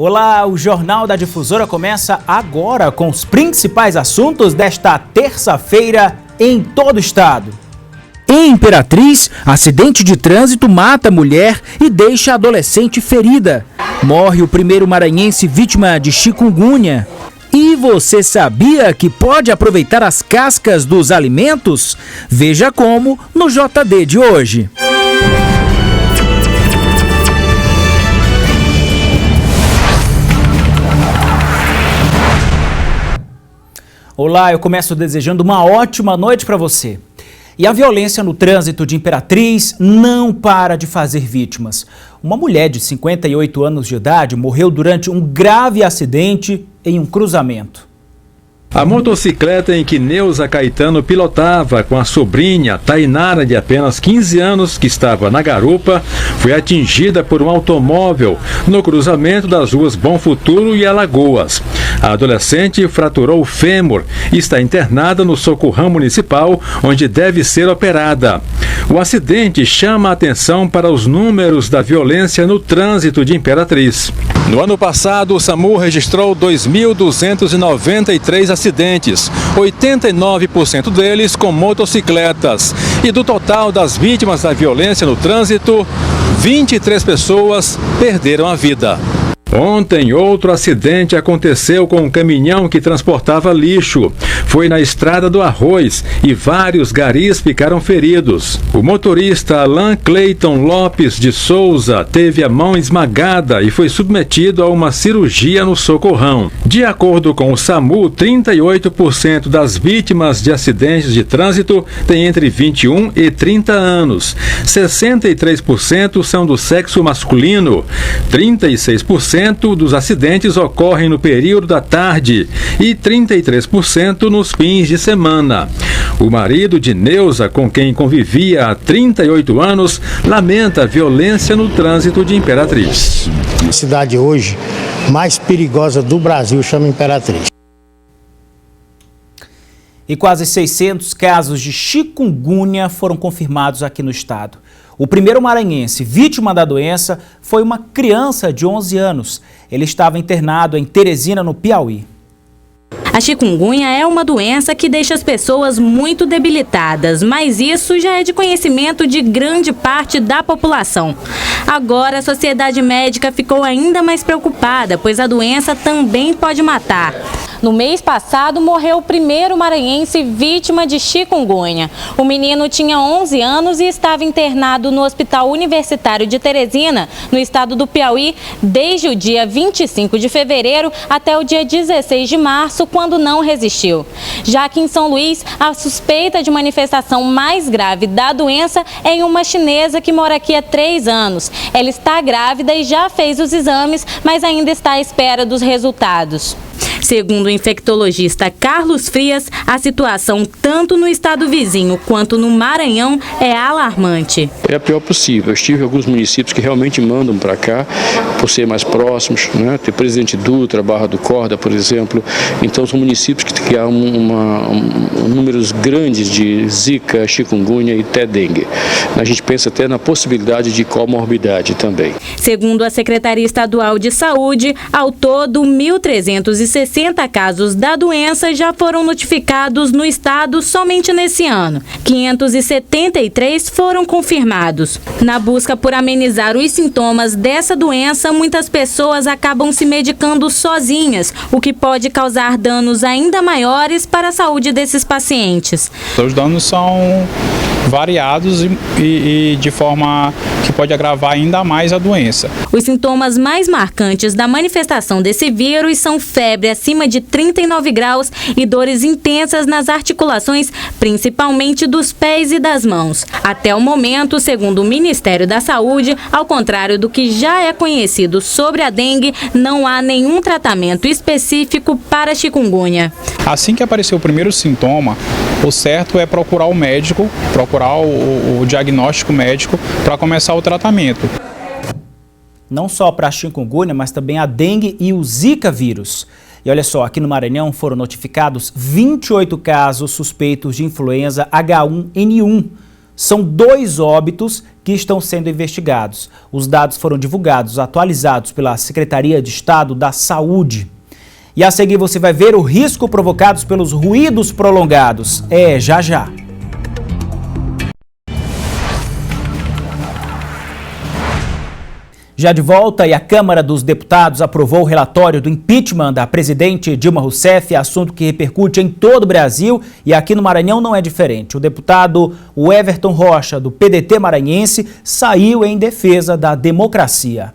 Olá, o Jornal da Difusora começa agora com os principais assuntos desta terça-feira em todo o estado. Em Imperatriz, acidente de trânsito mata mulher e deixa adolescente ferida. Morre o primeiro maranhense vítima de chikungunya. E você sabia que pode aproveitar as cascas dos alimentos? Veja como no JD de hoje. Olá, eu começo desejando uma ótima noite para você. E a violência no trânsito de Imperatriz não para de fazer vítimas. Uma mulher de 58 anos de idade morreu durante um grave acidente em um cruzamento. A motocicleta em que Neuza Caetano pilotava com a sobrinha Tainara, de apenas 15 anos, que estava na garupa, foi atingida por um automóvel no cruzamento das ruas Bom Futuro e Alagoas. A adolescente fraturou o fêmur e está internada no Socorrão Municipal, onde deve ser operada. O acidente chama a atenção para os números da violência no trânsito de Imperatriz. No ano passado, o SAMU registrou 2.293 acidentes, 89% deles com motocicletas. E do total das vítimas da violência no trânsito, 23 pessoas perderam a vida. Ontem, outro acidente aconteceu com um caminhão que transportava lixo. Foi na Estrada do Arroz e vários garis ficaram feridos. O motorista Alan Cleiton Lopes de Souza teve a mão esmagada e foi submetido a uma cirurgia no Socorrão. De acordo com o SAMU, 38% das vítimas de acidentes de trânsito têm entre 21 e 30 anos. 63% são do sexo masculino. 36% dos acidentes ocorrem no período da tarde e 33% nos fins de semana. O marido de Neuza, com quem convivia há 38 anos, lamenta a violência no trânsito de Imperatriz. A cidade hoje mais perigosa do Brasil chama Imperatriz. E quase 600 casos de chikungunya foram confirmados aqui no estado. O primeiro maranhense vítima da doença foi uma criança de 11 anos. Ele estava internado em Teresina, no Piauí. A chikungunya é uma doença que deixa as pessoas muito debilitadas, mas isso já é de conhecimento de grande parte da população. Agora, a sociedade médica ficou ainda mais preocupada, pois a doença também pode matar. No mês passado, morreu o primeiro maranhense vítima de chikungunya. O menino tinha 11 anos e estava internado no Hospital Universitário de Teresina, no estado do Piauí, desde o dia 25 de fevereiro até o dia 16 de março, quando não resistiu. Já que em São Luís, a suspeita de manifestação mais grave da doença é em uma chinesa que mora aqui há 3 anos. Ela está grávida e já fez os exames, mas ainda está à espera dos resultados. Segundo o infectologista Carlos Frias, a situação tanto no estado vizinho quanto no Maranhão é alarmante. É a pior possível. Eu estive em alguns municípios que realmente mandam para cá, por ser mais próximos, né? Tem Presidente Dutra, Barra do Corda, por exemplo. Então são municípios que há números grandes de zika, chikungunya e até dengue. A gente pensa até na possibilidade de comorbidade também. Segundo a Secretaria Estadual de Saúde, ao todo 1.360 casos da doença já foram notificados no estado somente nesse ano. 573 foram confirmados. Na busca por amenizar os sintomas dessa doença, muitas pessoas acabam se medicando sozinhas, o que pode causar danos ainda maiores para a saúde desses pacientes. Os danos são variados e de forma que pode agravar ainda mais a doença. Os sintomas mais marcantes da manifestação desse vírus são febre acima de 39 graus e dores intensas nas articulações, principalmente dos pés e das mãos. Até o momento, segundo o Ministério da Saúde, ao contrário do que já é conhecido sobre a dengue, não há nenhum tratamento específico para a chikungunya. Assim que aparecer o primeiro sintoma, o certo é procurar o médico, procurar o diagnóstico médico para começar o tratamento. Não só para a chikungunya, mas também a dengue e o zika vírus. E olha só, aqui no Maranhão foram notificados 28 casos suspeitos de influenza H1N1. São 2 óbitos que estão sendo investigados. Os dados foram divulgados, atualizados pela Secretaria de Estado da Saúde. E a seguir você vai ver o risco provocados pelos ruídos prolongados. Já já. Já de volta, e a Câmara dos Deputados aprovou o relatório do impeachment da presidente Dilma Rousseff, assunto que repercute em todo o Brasil e aqui no Maranhão não é diferente. O deputado Everton Rocha, do PDT maranhense, saiu em defesa da democracia.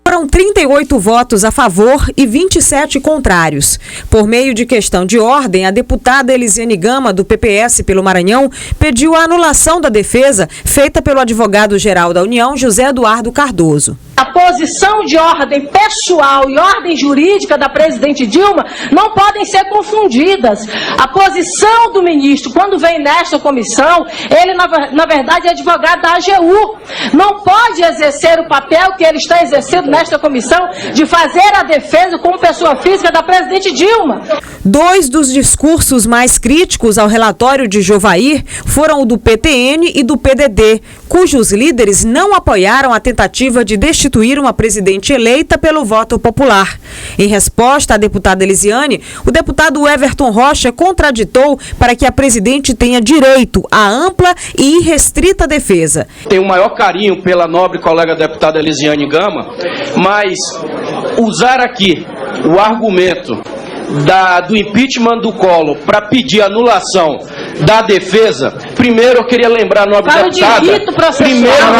Foram 38 votos a favor e 27 contrários. Por meio de questão de ordem, a deputada Elisiane Gama, do PPS pelo Maranhão, pediu a anulação da defesa feita pelo advogado-geral da União, José Eduardo Cardoso. A posição de ordem pessoal e ordem jurídica da presidente Dilma não podem ser confundidas. A posição do ministro, quando vem nesta comissão, ele na verdade é advogado da AGU. Não pode exercer o papel que ele está exercendo nesta comissão de fazer a defesa como pessoa física da presidente Dilma. 2 dos discursos mais críticos ao relatório de Jovair foram o do PTN e do PDD, cujos líderes não apoiaram a tentativa de destituir uma presidente eleita pelo voto popular. Em resposta à deputada Elisiane, o deputado Everton Rocha contraditou para que a presidente tenha direito à ampla e irrestrita defesa. Tenho o maior carinho pela nobre colega deputada Elisiane Gama, mas usar aqui o argumento do impeachment do Collor para pedir anulação da defesa, primeiro eu queria lembrar a nobre deputada. Primeiro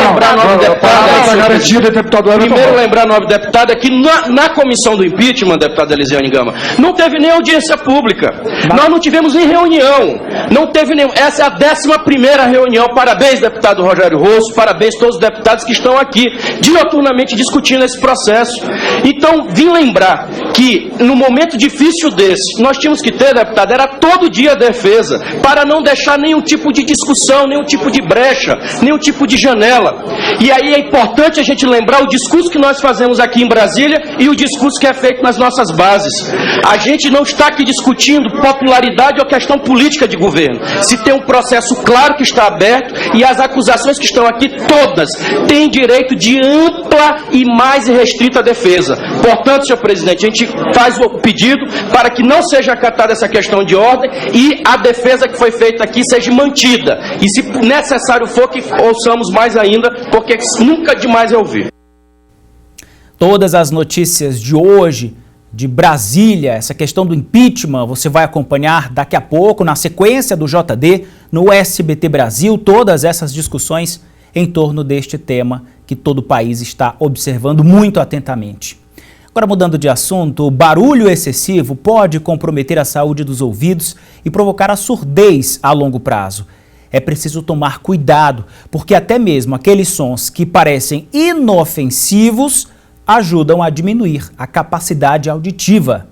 lembrar a nobre deputada que na comissão do impeachment, deputada Elisiane Gama, não teve nem audiência pública. Nós não tivemos nem reunião. Não teve nem. Essa é a 11ª reunião. Parabéns, deputado Rogério Rosso, parabéns a todos os deputados que estão aqui dioturnamente discutindo esse processo. Então, vim lembrar que no momento difícil desse, nós tínhamos que ter, deputado, era todo dia a defesa, para não deixar nenhum tipo de discussão, nenhum tipo de brecha, nenhum tipo de janela. E aí é importante a gente lembrar o discurso que nós fazemos aqui em Brasília e o discurso que é feito nas nossas bases. A gente não está aqui discutindo popularidade ou questão política de governo. Se tem um processo claro que está aberto e as acusações que estão aqui, todas, têm direito de ampla e mais restrita defesa. Portanto, senhor presidente, a gente faz o pedido para que não seja acatada essa questão de ordem e a defesa que foi feita aqui seja mantida. E se necessário for, que ouçamos mais ainda, porque nunca demais é ouvir. Todas as notícias de hoje de Brasília, essa questão do impeachment, você vai acompanhar daqui a pouco, na sequência do JD, no SBT Brasil, todas essas discussões em torno deste tema que todo o país está observando muito atentamente. Agora, mudando de assunto, o barulho excessivo pode comprometer a saúde dos ouvidos e provocar a surdez a longo prazo. É preciso tomar cuidado, porque até mesmo aqueles sons que parecem inofensivos ajudam a diminuir a capacidade auditiva.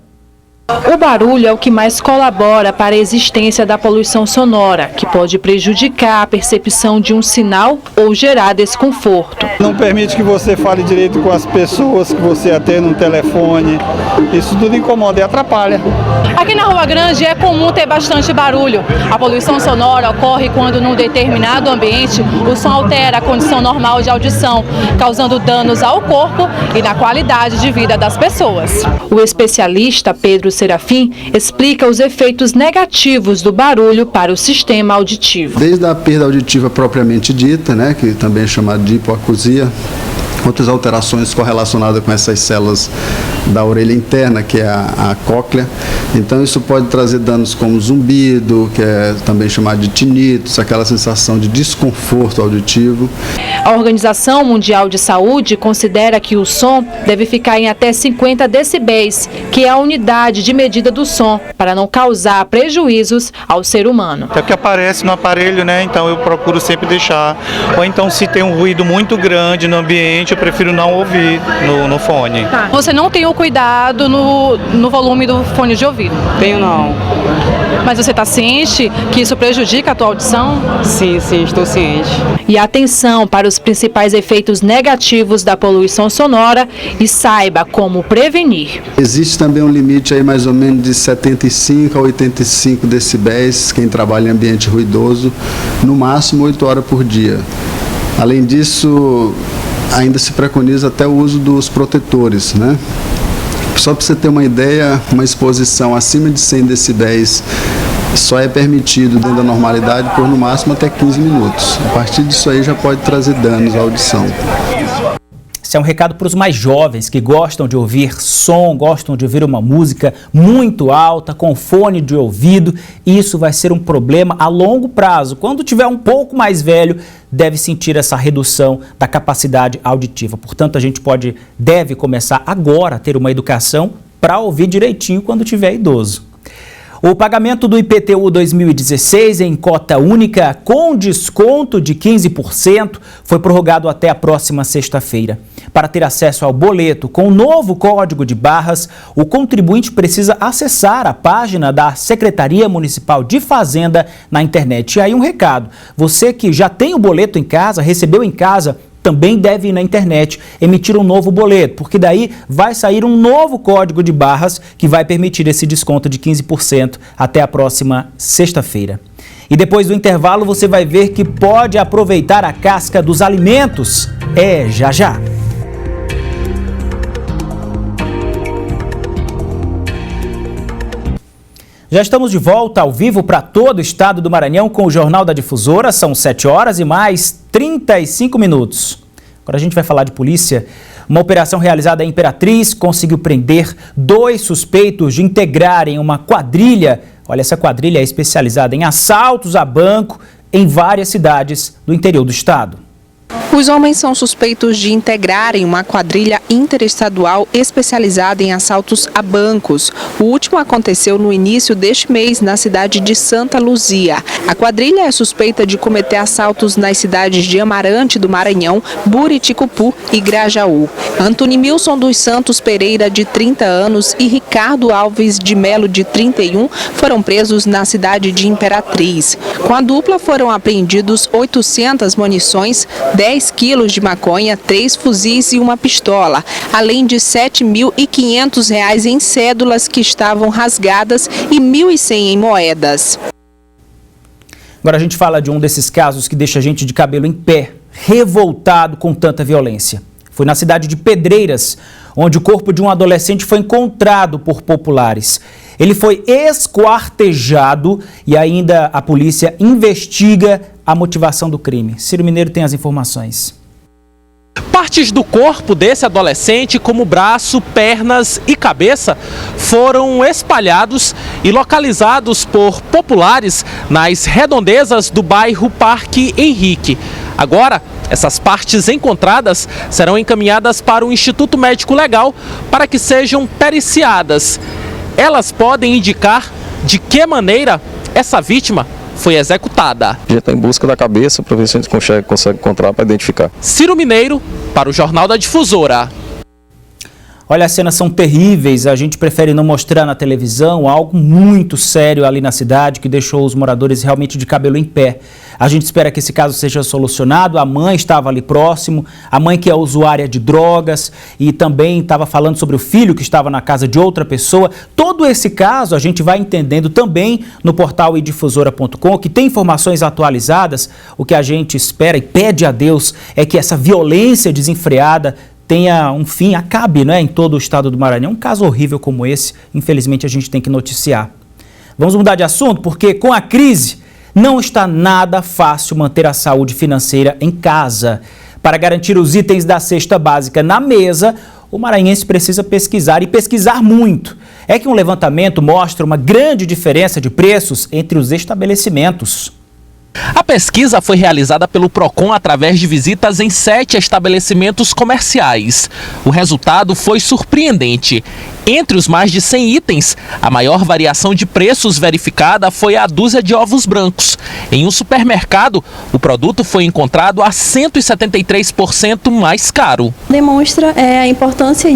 O barulho é o que mais colabora para a existência da poluição sonora, que pode prejudicar a percepção de um sinal ou gerar desconforto. Não permite que você fale direito com as pessoas que você atende no telefone. Isso tudo incomoda e atrapalha. Aqui na Rua Grande é comum ter bastante barulho. A poluição sonora ocorre quando, num determinado ambiente, o som altera a condição normal de audição, causando danos ao corpo e na qualidade de vida das pessoas. O especialista Pedro Serafim explica os efeitos negativos do barulho para o sistema auditivo. Desde a perda auditiva propriamente dita, né, que também é chamada de hipoacusia, outras alterações correlacionadas com essas células da orelha interna, que é a cóclea. Então isso pode trazer danos como zumbido, que é também chamado de tinnitus, aquela sensação de desconforto auditivo. A Organização Mundial de Saúde considera que o som deve ficar em até 50 decibéis, que é a unidade de medida do som, para não causar prejuízos ao ser humano. É porque aparece no aparelho, né? Então eu procuro sempre deixar. Ou então se tem um ruído muito grande no ambiente, eu prefiro não ouvir no fone. Você não tem o cuidado no volume do fone de ouvido? Tenho não. Mas você está ciente que isso prejudica a tua audição? Sim, estou ciente. E atenção para os principais efeitos negativos da poluição sonora e saiba como prevenir. Existe também um limite aí mais ou menos de 75 a 85 decibéis, quem trabalha em ambiente ruidoso, no máximo 8 horas por dia. Além disso, ainda se preconiza até o uso dos protetores, né? Só para você ter uma ideia, uma exposição acima de 100 decibéis só é permitido dentro da normalidade por no máximo até 15 minutos. A partir disso aí já pode trazer danos à audição. Esse é um recado para os mais jovens que gostam de ouvir som, gostam de ouvir uma música muito alta, com fone de ouvido. Isso vai ser um problema a longo prazo. Quando tiver um pouco mais velho, deve sentir essa redução da capacidade auditiva. Portanto, a gente deve começar agora a ter uma educação para ouvir direitinho quando tiver idoso. O pagamento do IPTU 2016 em cota única com desconto de 15% foi prorrogado até a próxima sexta-feira. Para ter acesso ao boleto com o novo código de barras, o contribuinte precisa acessar a página da Secretaria Municipal de Fazenda na internet. E aí um recado, você que já tem o boleto em casa, recebeu em casa, também deve ir na internet emitir um novo boleto, porque daí vai sair um novo código de barras que vai permitir esse desconto de 15% até a próxima sexta-feira. E depois do intervalo você vai ver que pode aproveitar a casca dos alimentos. Já já. Já estamos de volta ao vivo para todo o estado do Maranhão com o Jornal da Difusora. São 7 horas e mais 35 minutos. Agora a gente vai falar de polícia. Uma operação realizada em Imperatriz conseguiu prender 2 suspeitos de integrarem uma quadrilha. Olha, essa quadrilha é especializada em assaltos a banco em várias cidades do interior do estado. Os homens são suspeitos de integrarem uma quadrilha interestadual especializada em assaltos a bancos. O último aconteceu no início deste mês na cidade de Santa Luzia. A quadrilha é suspeita de cometer assaltos nas cidades de Amarante do Maranhão, Buriticupu e Grajaú. Antônio Milson dos Santos Pereira, de 30 anos, e Ricardo Alves de Melo, de 31, foram presos na cidade de Imperatriz. Com a dupla foram apreendidos 800 munições, 10 quilos de maconha, 3 fuzis e uma pistola, além de R$ 7.500 em cédulas que estavam rasgadas e R$ 1.100 em moedas. Agora a gente fala de um desses casos que deixa a gente de cabelo em pé, revoltado com tanta violência. Foi na cidade de Pedreiras, onde o corpo de um adolescente foi encontrado por populares. Ele foi esquartejado e ainda a polícia investiga a motivação do crime. Ciro Mineiro tem as informações. Partes do corpo desse adolescente, como braço, pernas e cabeça, foram espalhados e localizados por populares nas redondezas do bairro Parque Henrique. Agora, essas partes encontradas serão encaminhadas para o Instituto Médico Legal para que sejam periciadas. Elas podem indicar de que maneira essa vítima foi executada. A gente está em busca da cabeça para ver se a gente consegue encontrar para identificar. Ciro Mineiro, para o Jornal da Difusora. Olha, as cenas são terríveis, a gente prefere não mostrar na televisão, algo muito sério ali na cidade que deixou os moradores realmente de cabelo em pé. A gente espera que esse caso seja solucionado, a mãe estava ali próximo, a mãe que é usuária de drogas e também estava falando sobre o filho que estava na casa de outra pessoa. Todo esse caso a gente vai entendendo também no portal idifusora.com, que tem informações atualizadas. O que a gente espera e pede a Deus é que essa violência desenfreada tenha um fim, acabe, em todo o estado do Maranhão. Um caso horrível como esse, infelizmente, a gente tem que noticiar. Vamos mudar de assunto, porque com a crise não está nada fácil manter a saúde financeira em casa. Para garantir os itens da cesta básica na mesa, o maranhense precisa pesquisar e pesquisar muito. É que um levantamento mostra uma grande diferença de preços entre os estabelecimentos. A pesquisa foi realizada pelo Procon através de visitas em 7 estabelecimentos comerciais. O resultado foi surpreendente. Entre os mais de 100 itens, a maior variação de preços verificada foi a dúzia de ovos brancos. Em um supermercado, o produto foi encontrado a 173% mais caro. Demonstra a importância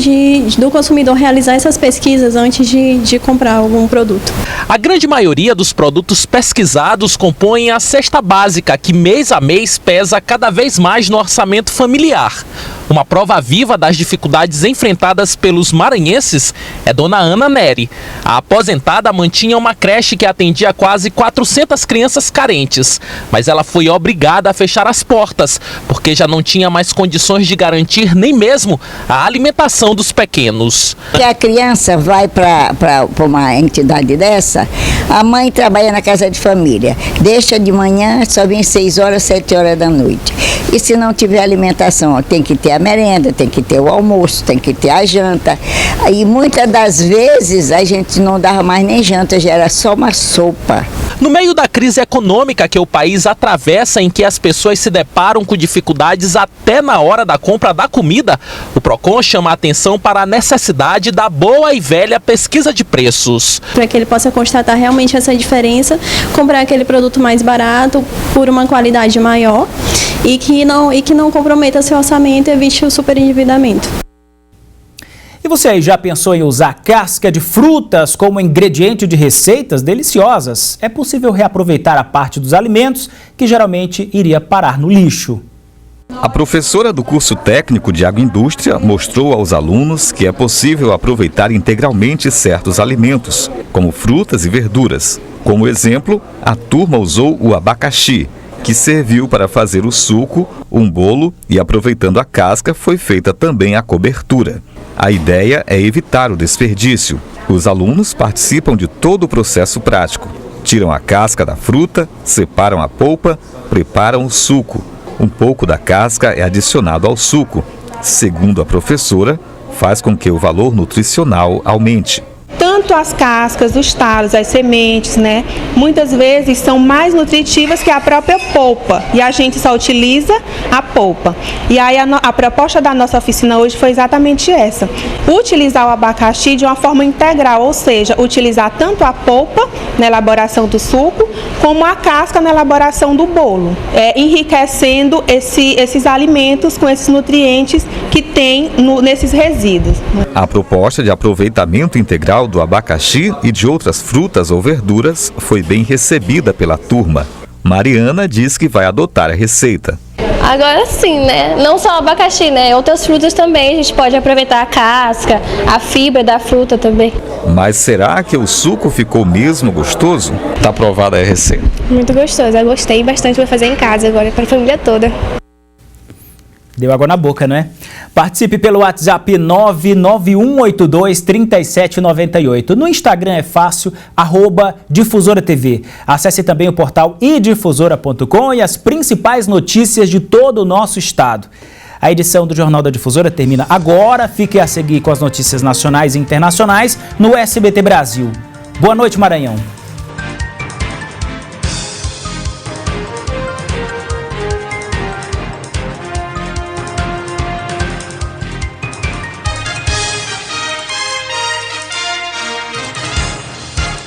do consumidor realizar essas pesquisas antes de comprar algum produto. A grande maioria dos produtos pesquisados compõem a cesta básica, que mês a mês pesa cada vez mais no orçamento familiar. Uma prova viva das dificuldades enfrentadas pelos maranhenses é Dona Ana Neri. A aposentada mantinha uma creche que atendia quase 400 crianças carentes, mas ela foi obrigada a fechar as portas, porque já não tinha mais condições de garantir nem mesmo a alimentação dos pequenos. Se a criança vai para uma entidade dessa, a mãe trabalha na casa de família, deixa de manhã, só vem 6 horas, 7 horas da noite. E se não tiver alimentação, tem que ter a merenda, tem que ter o almoço, tem que ter a janta. E muitas das vezes a gente não dava mais nem janta, já era só uma sopa. No meio da crise econômica que o país atravessa, em que as pessoas se deparam com dificuldades até na hora da compra da comida, o PROCON chama a atenção para a necessidade da boa e velha pesquisa de preços. Para que ele possa constatar realmente essa diferença, comprar aquele produto mais barato por uma qualidade maior e que não comprometa seu orçamento e evite o superendividamento. E você aí já pensou em usar casca de frutas como ingrediente de receitas deliciosas? É possível reaproveitar a parte dos alimentos que geralmente iria parar no lixo. A professora do curso técnico de agroindústria mostrou aos alunos que é possível aproveitar integralmente certos alimentos, como frutas e verduras. Como exemplo, a turma usou o abacaxi, que serviu para fazer o suco, um bolo e, aproveitando a casca, foi feita também a cobertura. A ideia é evitar o desperdício. Os alunos participam de todo o processo prático. Tiram a casca da fruta, separam a polpa, preparam o suco. Um pouco da casca é adicionado ao suco. Segundo a professora, faz com que o valor nutricional aumente. Tanto as cascas, os talos, as sementes, né? Muitas vezes são mais nutritivas que a própria polpa. E a gente só utiliza a polpa. E aí a proposta da nossa oficina hoje foi exatamente essa. Utilizar o abacaxi de uma forma integral, ou seja, utilizar tanto a polpa na elaboração do suco, como a casca na elaboração do bolo. Enriquecendo esses alimentos com esses nutrientes que tem nesses resíduos. A proposta de aproveitamento integral do abacaxi e de outras frutas ou verduras foi bem recebida pela turma. Mariana diz que vai adotar a receita. Agora sim, né? Não só o abacaxi, né? Outras frutas também, a gente pode aproveitar a casca, a fibra da fruta também. Mas será que o suco ficou mesmo gostoso? Tá aprovada a receita. Muito gostoso, eu gostei bastante, vou fazer em casa agora, para a família toda. Deu água na boca, não é? Participe pelo WhatsApp 991823798. No Instagram é fácil, @DifusoraTV. Acesse também o portal idifusora.com e as principais notícias de todo o nosso estado. A edição do Jornal da Difusora termina agora. Fique a seguir com as notícias nacionais e internacionais no SBT Brasil. Boa noite, Maranhão.